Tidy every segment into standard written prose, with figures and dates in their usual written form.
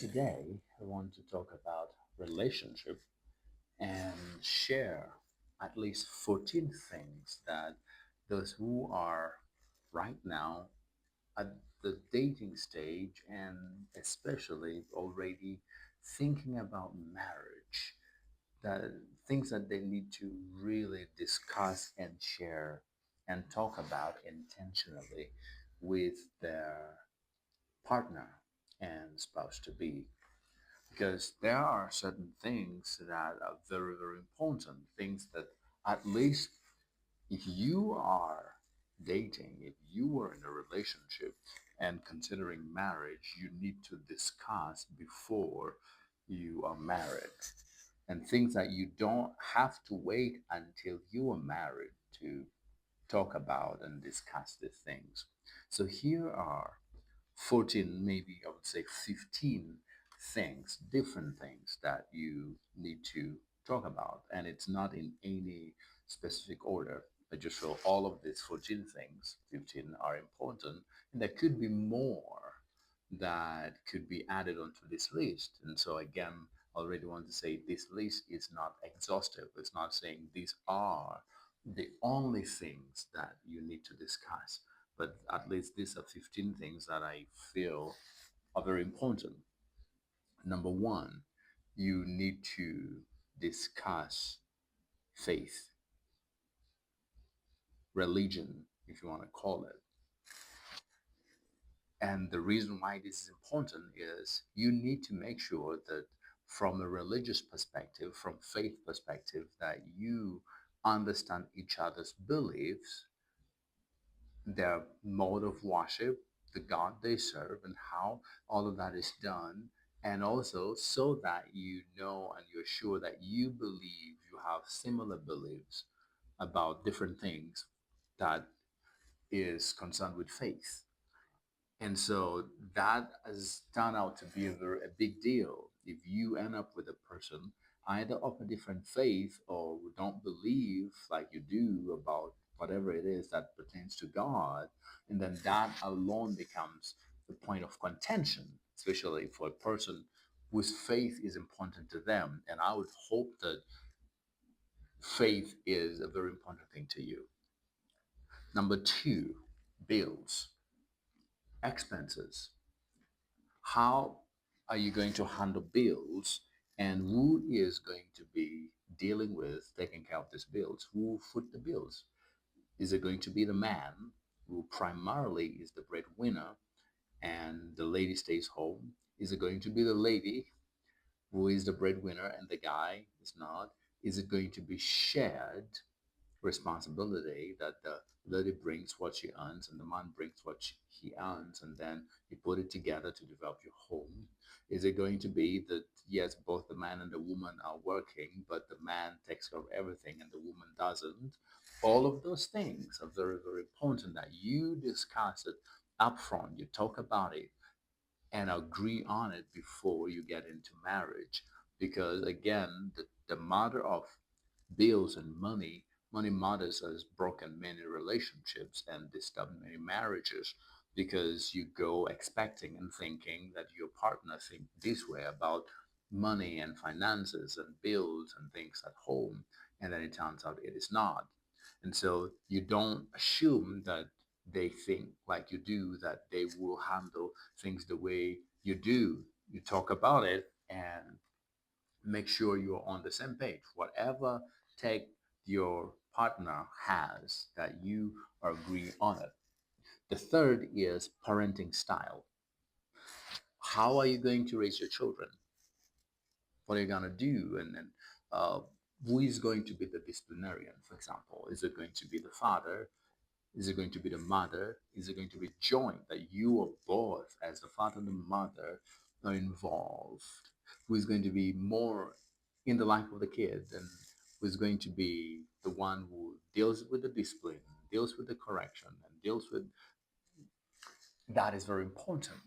Today, I want to talk about relationship and share at least 14 things that those who are right now at the dating stage and especially already thinking about marriage, that things that they need to really discuss and share and talk about intentionally with their partner and spouse to be, because there are certain things that are very, very important. Things that, at least if you are dating, if you are in a relationship and considering marriage, you need to discuss before you are married. And things that you don't have to wait until you are married to talk about and discuss these things. So here are 14, maybe I would say 15 things, different things that you need to talk about. And it's not in any specific order. I just feel all of these 14 things, 15 are important. And there could be more that could be added onto this list. And so, again, I already want to say this list is not exhaustive. It's not saying these are the only things that you need to discuss, but at least these are 15 things that I feel are very important. Number one, you need to discuss faith, religion, if you want to call it. And the reason why this is important is you need to make sure that from a religious perspective, from faith perspective, that you understand each other's beliefs, their mode of worship, the God they serve, and how all of that is done. And also, so that you know and you're sure that you believe you have similar beliefs about different things that is concerned with faith. And so that has turned out to be a big deal. If you end up with a person either of a different faith or who don't believe like you do about whatever it is that pertains to God, and then that alone becomes the point of contention, especially for a person whose faith is important to them. And I would hope that faith is a very important thing to you. Number two, bills, expenses. How are you going to handle bills, and who is going to be dealing with taking care of these bills? Who foot the bills? Is it going to be the man, who primarily is the breadwinner, and the lady stays home? Is it going to be the lady, who is the breadwinner, and the guy is not? Is it going to be shared responsibility, that the lady brings what she earns and the man brings what he earns, and then you put it together to develop your home? Is it going to be that, yes, both the man and the woman are working, but the man takes care of everything and the woman doesn't? All of those things are very, very important that you discuss it upfront. You talk about it and agree on it before you get into marriage. Because again, the matter of bills and money matters has broken many relationships and disturbed many marriages, because you go expecting and thinking that your partner think this way about money and finances and bills and things at home, and then it turns out it is not. And so you don't assume that they think like you do, that they will handle things the way you do. You talk about it and make sure you're on the same page. Whatever take your partner has, that you agree on it. The third is parenting style. How are you going to raise your children? What are you going to do? And then uh, who is going to be the disciplinarian, for example? Is it going to be the father? Is it going to be the mother? Is it going to be joint, that you are both, as the father and the mother, are involved? Who is going to be more in the life of the kid, and who is going to be the one who deals with the discipline, deals with the correction, and deals with that? Is very important.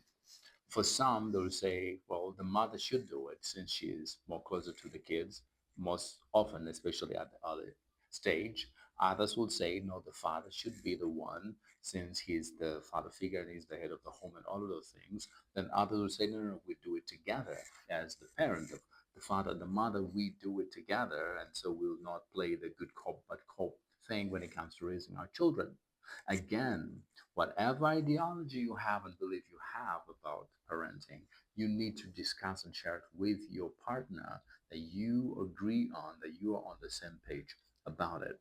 For some, they'll say, well, the mother should do it since she is more closer to the kids, most often, especially at the early stage. Others will say, no, the father should be the one since he's the father figure and he's the head of the home and all of those things. Then others will say, no, no, no, we do it it together as the parent, the father, the mother. We do it together, and so we'll not play the good cop but cop thing when it comes to raising our children. Again, whatever ideology you have and belief you have about parenting, you need to discuss and share it with your partner that you agree on, that you are on the same page about it.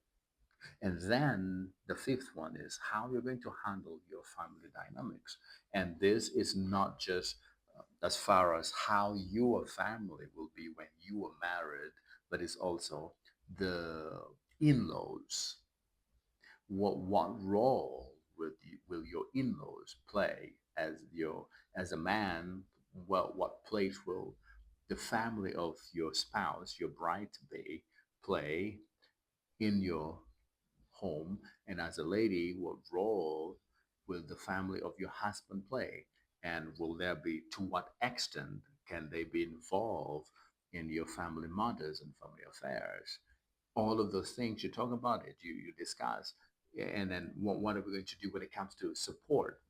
And then the fifth one is how you're going to handle your family dynamics. And this is not just as far as how your family will be when you are married, but it's also the in-laws. What role will your in-laws play as a man? Well, what place will the family of your spouse, your bride to be, play in your home? And as a lady, what role will the family of your husband play? And will there be, to what extent can they be involved in your family matters and family affairs? All of those things you talk about it, you discuss. And then what are we going to do when it comes to support?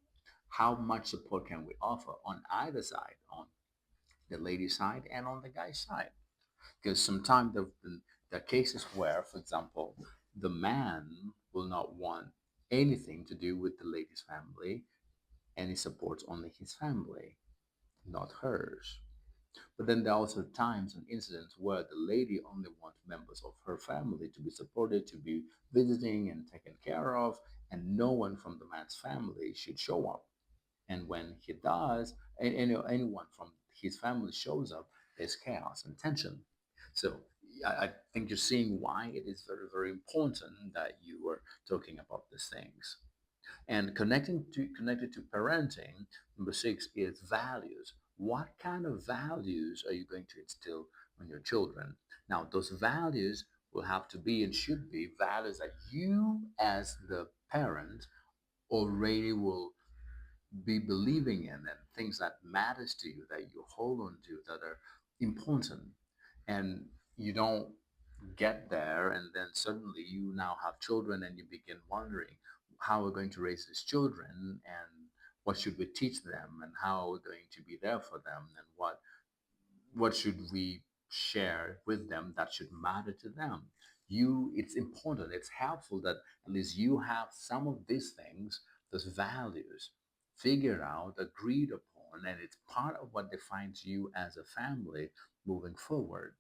How much support can we offer on either side, on the lady side and on the guy side? Because sometimes there are cases where, for example, the man will not want anything to do with the lady's family, and he supports only his family, not hers. But then there are also times and incidents where the lady only wants members of her family to be supported, to be visiting and taken care of, and no one from the man's family should show up. And when he does, and anyone from his family shows up, there's chaos and tension. So I think you're seeing why it is very, very important that you were talking about these things. And connected to parenting, number six is values. What kind of values are you going to instill on your children? Now, those values will have to be and should be values that you, as the parent, already will be believing in, and things that matters to you that you hold on to that are important. And you don't get there and then suddenly you now have children and you begin wondering how we're going to raise these children, and what should we teach them, and how we're going to be there for them, and what should we share with them that should matter to them. It's important, it's helpful that at least you have some of these things, those values, figured out, agreed upon, and it's part of what defines you as a family moving forward.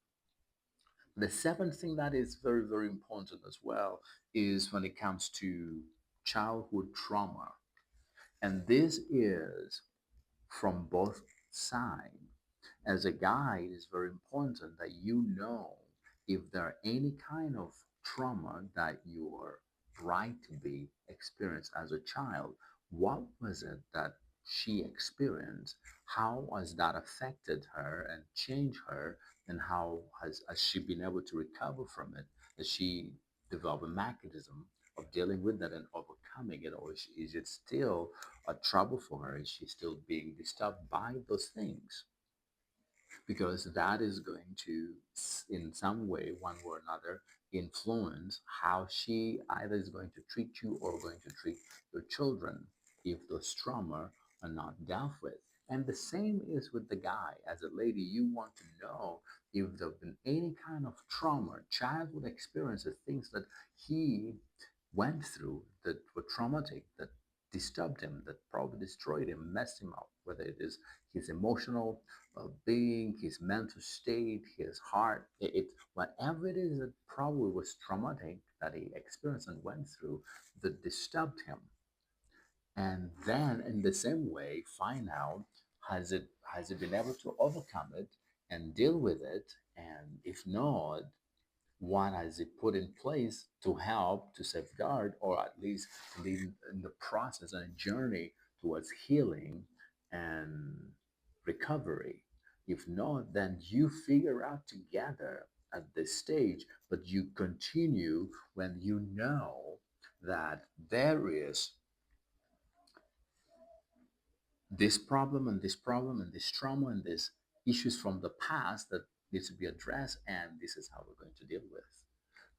The seventh thing that is very, very important as well is when it comes to childhood trauma. And this is from both sides. As a guy, it is very important that you know if there are any kind of trauma that your bride to be experienced as a child. What was it that she experienced? How has that affected her and changed her? And how has she been able to recover from it? Has she developed a mechanism of dealing with that and overcoming it? Or is it still a trouble for her? Is she still being disturbed by those things? Because that is going to, in some way, one way or another, influence how she either is going to treat you or going to treat your children if those trauma are not dealt with. And the same is with the guy. As a lady, you want to know if there have been any kind of trauma, childhood experiences, things that he went through that were traumatic, that disturbed him, that probably destroyed him, messed him up, whether it is his emotional being, his mental state, his heart, whatever it is that probably was traumatic that he experienced and went through that disturbed him. And then in the same way, find out has it been able to overcome it and deal with it? And if not, what has it put in place to help to safeguard or at least lead in the process and journey towards healing and recovery? If not, then you figure out together at this stage, but you continue when you know that there is this problem and this problem and this trauma and this issues from the past that needs to be addressed, and this is how we're going to deal with.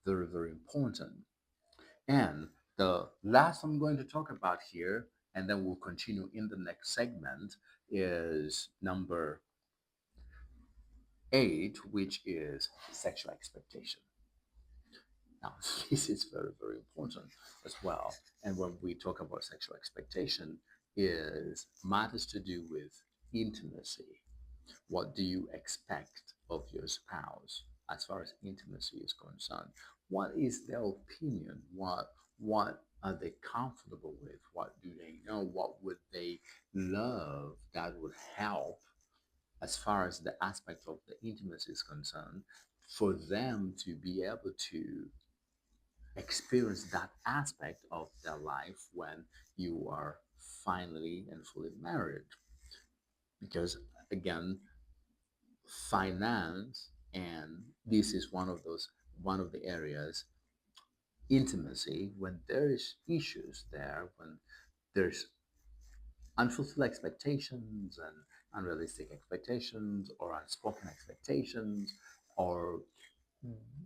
Very, very important. And the last I'm going to talk about here, and then we'll continue in the next segment, is number 8, which is sexual expectation. Now, this is very, very important as well. And when we talk about sexual expectation, is matters to do with intimacy. What do you expect of your spouse as far as intimacy is concerned? What is their opinion? What are they comfortable with? What do they know? What would they love that would help as far as the aspect of the intimacy is concerned, for them to be able to experience that aspect of their life when you are finally and fully married. Because again, finance, and this is one of the areas, intimacy, when there is issues there, when there's unfulfilled expectations and unrealistic expectations or unspoken expectations, or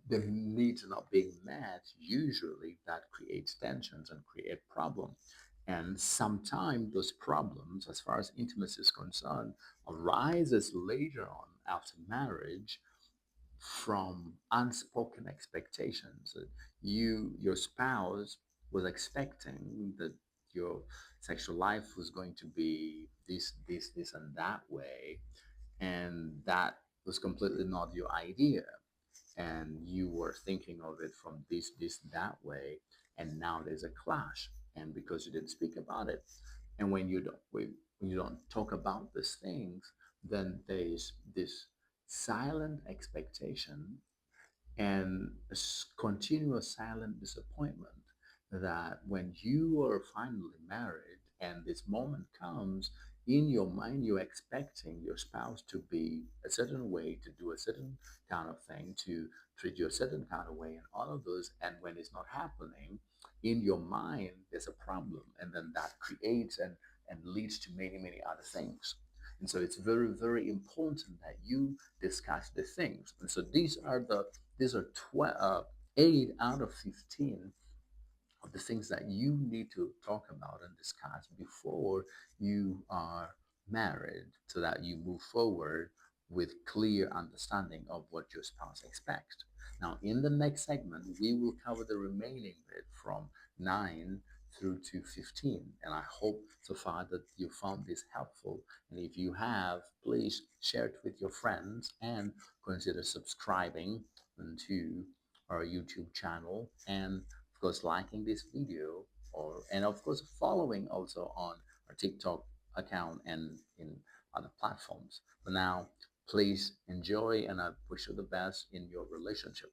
the needs are not being met, usually that creates tensions and create problems. And sometimes those problems, as far as intimacy is concerned, arises later on after marriage from unspoken expectations. Your spouse was expecting that your sexual life was going to be this, and that way, and that was completely not your idea, and you were thinking of it from this, that way, and now there's a clash, and because you didn't speak about it, and when you don't talk about these things, then there's this silent expectation and a continuous silent disappointment that when you are finally married and this moment comes, in your mind you're expecting your spouse to be a certain way, to do a certain kind of thing, to treat you a certain kind of way, and all of those, and when it's not happening, in your mind there's a problem, and then that creates and leads to many, many other things. And so it's very, very important that you discuss the things. And so these are 8 out of 15 of the things that you need to talk about and discuss before you are married, so that you move forward with clear understanding of what your spouse expects. Now, in the next segment, we will cover the remaining bit from 9 through to 15. And I hope so far that you found this helpful. And if you have, please share it with your friends and consider subscribing to our YouTube channel, and of course liking this video, or and of course following also on our TikTok account and in other platforms. For now, please enjoy, and I wish you the best in your relationship.